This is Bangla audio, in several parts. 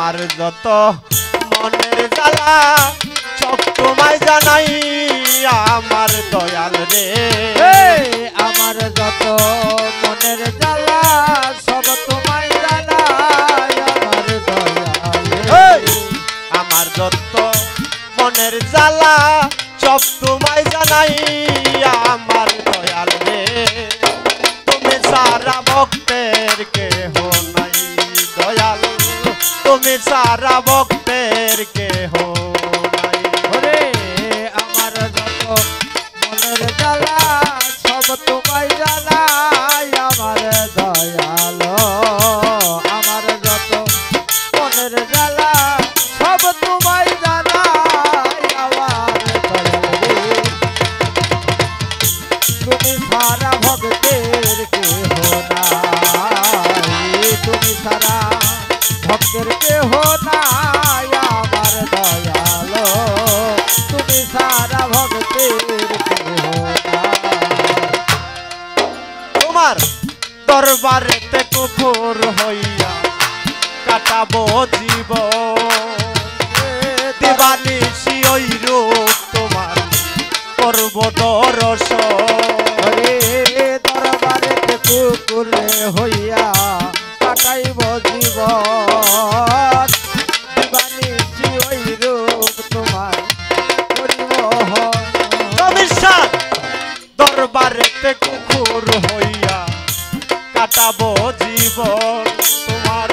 আমার যত মনের জ্বালা সব তোমায় জানাই আমার দয়াল রে আমার যত মনের জ্বালা সব তোমায় জানাই আমার দয়াল আমার যত মনের জ্বালা সব তোমায় জানাই আমার দয়াল রে তুমি সারা ভক্তের কেহ নাই দয়াল তুমি সারা ভক্তের কেহ নাই ওরে আমার যত মনের জ্বালা সব তোমায় জানাই আমার দয়াল আমার যত মনের জ্বালা সব তোমায় জানাই আমার দয়াল তুমি সারা ভক্তের কেহ নাই তুমি সারা ভক্তের কেহ নাই আমার দয়াল তুমি সারা ভক্তের কেহ তোমার দরবারেতে কুকুর হইয়া কাটাবো জীবন দিবানিশি ওই রূপ তোমার করব দর্শন দরবারেতে কুকুর হইয়া কাটাইব জীবন দিবানিশি ওই রূপ তোমার করিব দরবারেতে কুকুর হইয়া কাটাবো জীবন তোমার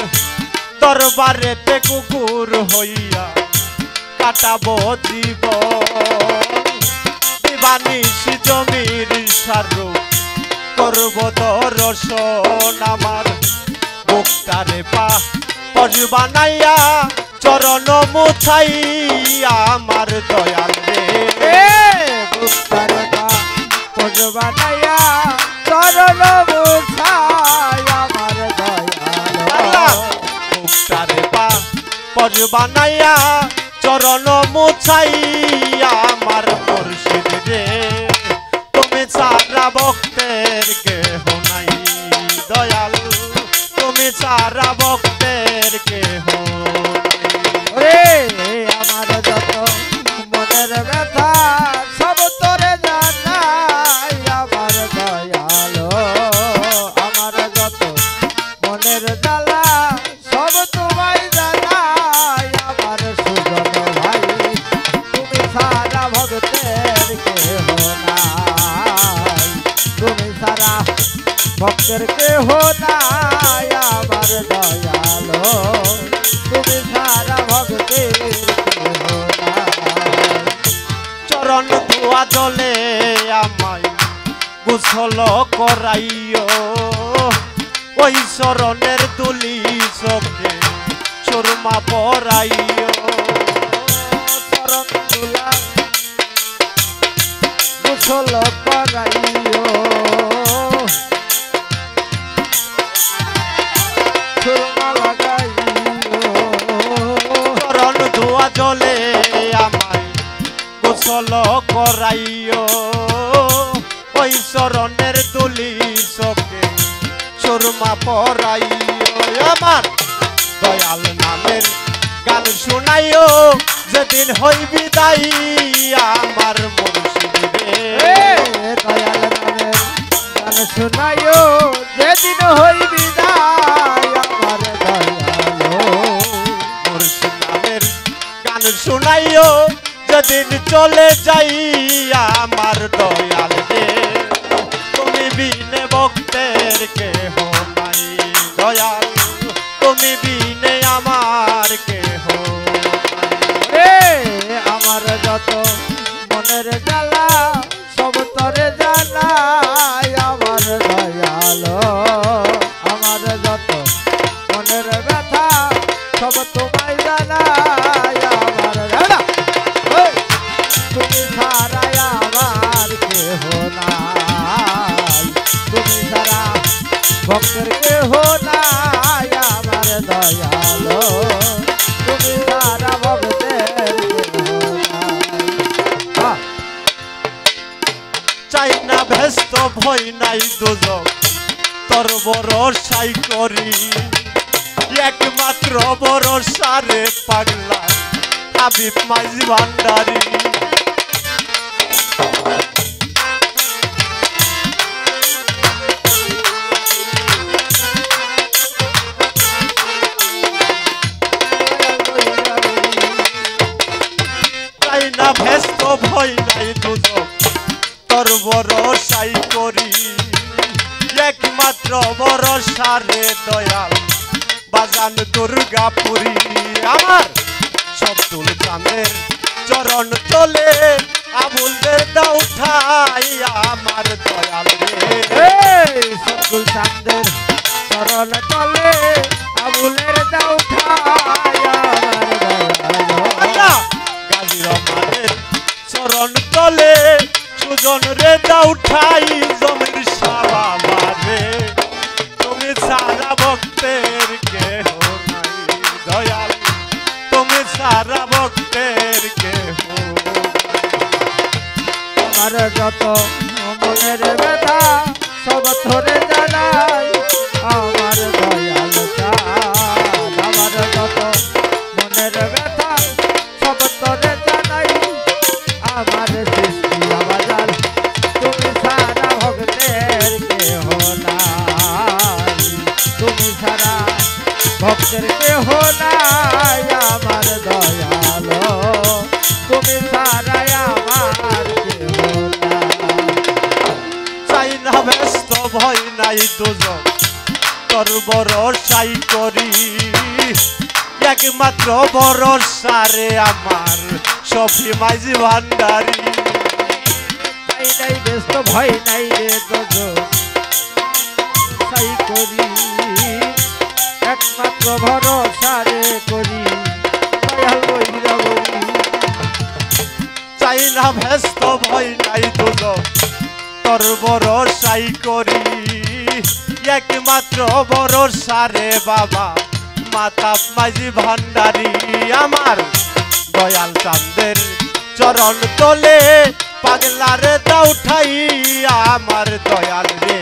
দরবারেতে কুকুর হইয়া কাটাবো জীবন দিবানিশি জমির সারু করব দর্শন আমার বুকটারে পা পজ বানাইয়া চরণ মুছাইয়া আমার দয়াল রে বুকটারে পা পজ বানাইয়া চরণ মুছাই আমার দয়াল বুকটারে পা পজ বানাইয়া চরণ মুছাইয়া আমার মুর্শিদ রে তুমি সারা ভক্তের কেহ নাই দয়াল তুমি সারা ভক্তের কেহ নাই আমার যত মনের ব্যথা সব তোরে জানাই আমার দয়াল আমার যত মনের জ্বালা সব তোমায় জানাই আমার সুজন ভাই তুমি সারা ভক্তের কেহ নাই তুমি সারা ভক্তের কেহ নাই আমার দয়াল তুমি সারা ভক্তের কেহ নাই চরণ ধোয়া জলে আমায় গোসল করাইও ওই চরণের তুলি চোখে সুরমা পরাইও চরণ তুলা গোসল করাইও সুরমা লাগাইও চরণ ধোয়া জলে আমায় গোসল করাইও ওই চরণের তুলি চোখে সুরমা পরাইও আমার দয়াল নামের গান শুনাইও যেদিন হই বিদায় আমার মুর্শিদ রে দয়াল নামের গান শোনাইও যেদিন হই বিদায় আমার দয়াল মুর্শিদ নামের গান শুনাইও যেদিন চলে যাই আমার দয়াল রে তুমি বিনে ভক্তের কেহ নাই দয়াল তুমি বিনে আমার কেহ আমার যত মনের জ্বালা সব তরে জানাই আমার দয়াল আমার যত মনের ব্যথা সব তোমায় জানাই আমার তুমি ছাড়াই আমার কেহ নাই তুমি ছাড়া ভক্তের কেহ নাই আমার দয়াল তুমি ছাড়া ভক্তের চাই না ব্যস্ত ভয় নাই দুজক তোর বড় সাই করি একমাত্র ভরসা রে পাগলা হাবিব মাঝি ভান্ডারি। চাই না ভেস্ত ভয় নাই দুজক তোর ভরসাই করি, একমাত্র ভরসা রে দয়াল বাজান দুর্গাপুরী। আমার সব তুল চাঁদের চরণ তোলে আবুলদের দাও ঠাই আমার দয়াল রে। সবগুল চাঁদের চরণ তলে আবুলের দাও ঠাই আমার দয়াল। গাজী রহমানের চরণ তলে সুজন রে দাও ঠাই জমির সাবাবা রে। তুমি সারা ভক্তের কেহ নাই দয়াল, তুমি সারা ভক্তের কেহ। আমার যত মনের ব্যথা সব ধরে জানাই আমার দয়াল চাঁদ। আমার যত মনের ব্যথা সব ধরে জানাই আমার সৃষ্টি আবাজাল। তুমি সারা ভক্তের কেহ নাই, তুমি সারা ভক্তের কেহ নাই আমার দয়াল। তুমি সারা আমার কেহ নাই। চাই না ব্যস্ত ভয় নাই দুজন তোর ভরসাই করি, একমাত্র ভরসা রে আমার সফি মাঝি ভান্ডারি। চাই নাই ব্যস্ত ভয় নাই রে দুজন সাই করি, একমাত্র ভরসা রে করি দয়াল বৈরা বলি। চাই না ব্যস্ত ভয় নাই দুজন তোর ভরসাই করি, একমাত্র ভরসা রে বাবা মাতা মাঝি ভান্ডারি। আমার দয়াল চাঁদের চরণ তোলে পাগলারে দাও ঠাই আমার দয়াল রে।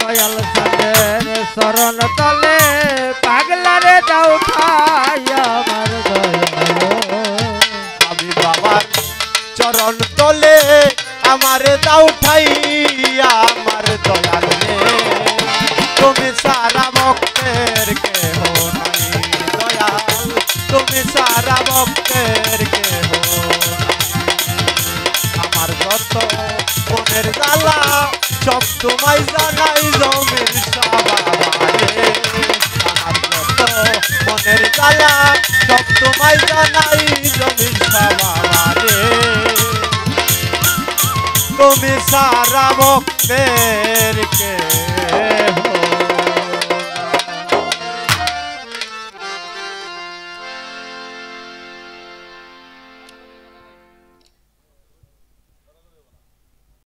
দয়াল চাঁদের শরণ তলে পাগলারে দাও ঠাই আমার দয়াল। আমি বাবার চরণ তোলে আমারে দাও ঠাই আমার দয়াল রে। তুমি সারা ভক্তের কেহ নাই দয়াল, তুমি সারা ভক্তের কেহ নাই। আমার যত মনের জ্বালা সব তোমায় জানাই জমির সাবাবারে। আমার যত মনের জ্বালা সব তোমায় জানাই জমির সাবাবারে। তুমি সারা ভক্তের কে